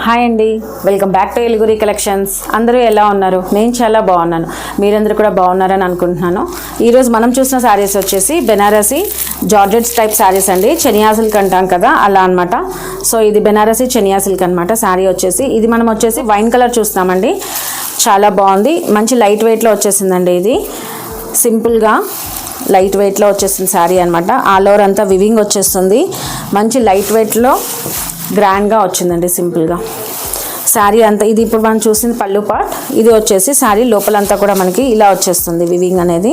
Hi అండి, welcome back to Eluguri collections. అందరూ ఎలా ఉన్నారు? నేను చాలా బాగున్నాను, మీరందరూ కూడా బాగున్నారని అనుకుంటున్నాను. ఈరోజు మనం చూసిన శారీస్ వచ్చేసి బెనారసీ జార్జెట్స్ టైప్ శారీస్ అండి. చెనియా సిల్క్ అంటాం కదా, అలా అనమాట. సో ఇది బెనారసీ చెనియా సిల్క్ అనమాట. శారీ వచ్చేసి ఇది మనం వచ్చేసి వైన్ కలర్ చూస్తామండి. చాలా బాగుంది, మంచి లైట్ వెయిట్లో వచ్చేసిందండి. ఇది సింపుల్గా లైట్ వెయిట్లో వచ్చేస్తుంది శారీ అనమాట. ఆల్ ఓవర్ అంతా వివింగ్ వచ్చేస్తుంది. మంచి లైట్ వెయిట్లో గ్రాండ్గా వచ్చిందండి సింపుల్గా శారీ అంతా. ఇది ఇప్పుడు మనం చూసింది పళ్ళు పార్ట్. ఇది వచ్చేసి శారీ లోపలంతా కూడా మనకి ఇలా వచ్చేస్తుంది వివింగ్ అనేది.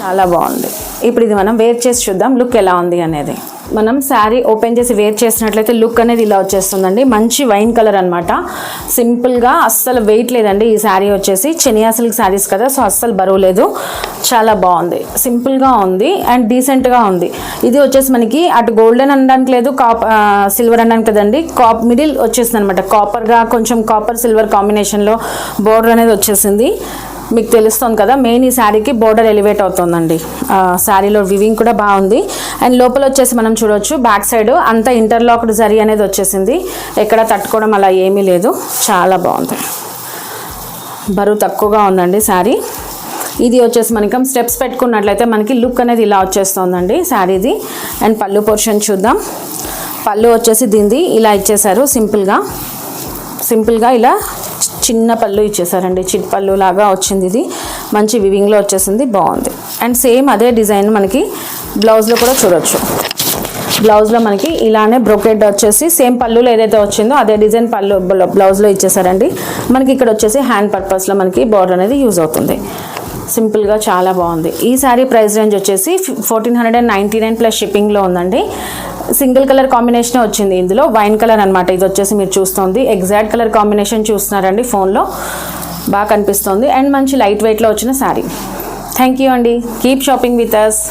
చాలా బాగుంది. ఇప్పుడు ఇది మనం వేర్ చేసి చూద్దాం లుక్ ఎలా ఉంది అనేది. మనం శారీ ఓపెన్ చేసి వేర్ చేసినట్లయితే లుక్ అనేది ఇలా వచ్చేస్తుందండి. మంచి వైన్ కలర్ అనమాట. సింపుల్గా అస్సలు వెయిట్ లేదండి. ఈ శారీ వచ్చేసి చెనియా సిల్క్ శారీస్ కదా, సో అస్సలు బరువు లేదు. చాలా బాగుంది, సింపుల్గా ఉంది అండ్ డీసెంట్గా ఉంది. ఇది వచ్చేసి మనకి అటు గోల్డెన్ అనడానికి లేదు, సిల్వర్ అనడానికి కదండి, మిడిల్ వచ్చేసింది అనమాట. కాపర్గా కొంచెం కాపర్ సిల్వర్ కాంబినేషన్లో బోర్డర్ అనేది వచ్చేసింది. మీకు తెలుస్తుంది కదా, మెయిన్ ఈ శారీకి బోర్డర్ ఎలివేట్ అవుతుందండి. శారీలో వివింగ్ కూడా బాగుంది. అండ్ లోపల వచ్చేసి మనం చూడవచ్చు బ్యాక్ సైడ్ అంతా ఇంటర్లాక్డ్ జరీ అనేది వచ్చేసింది. ఎక్కడ తట్టుకోవడం అలా ఏమీ లేదు. చాలా బాగుంది, బరువు తక్కువగా ఉందండి శారీ. ఇది వచ్చేసి మనకి స్టెప్స్ పెట్టుకున్నట్లయితే మనకి లుక్ అనేది ఇలా వచ్చేస్తుందండి శారీది. అండ్ పళ్ళు పోర్షన్ చూద్దాం. పళ్ళు వచ్చేసి దీనిది ఇలా ఇచ్చేసారు. సింపుల్గా ఇలా చిన్న పళ్ళు ఇచ్చేసారండి. చిట్ పళ్ళు లాగా వచ్చింది. ఇది మంచి వివింగ్లో వచ్చేసింది, బాగుంది. అండ్ సేమ్ అదే డిజైన్ మనకి బ్లౌజ్లో కూడా చూడొచ్చు. బ్లౌజ్లో మనకి ఇలానే బ్రోకెట్ వచ్చేసి సేమ్ పళ్ళులో ఏదైతే వచ్చిందో అదే డిజైన్ పళ్ళు బ్లౌజ్లో ఇచ్చేసారండి. మనకి ఇక్కడ వచ్చేసి హ్యాండ్ పర్పస్లో మనకి బోర్డర్ అనేది యూజ్ అవుతుంది. సింపుల్గా చాలా బాగుంది. ఈ శారీ ప్రైస్ రేంజ్ వచ్చేసి 1499 ప్లస్ షిప్పింగ్లో ఉందండి. సింగిల్ కలర్ కాంబినేషనే వచ్చింది ఇందులో, వైన్ కలర్ అనమాట. ఇది వచ్చేసి మీరు చూస్తుంది ఎగ్జాక్ట్ కలర్ కాంబినేషన్ చూస్తున్నారండి, ఫోన్లో బాగా కనిపిస్తుంది. అండ్ మంచి లైట్ వెయిట్లో వచ్చిన శారీ. థ్యాంక్ యూ అండి. Keep shopping with us.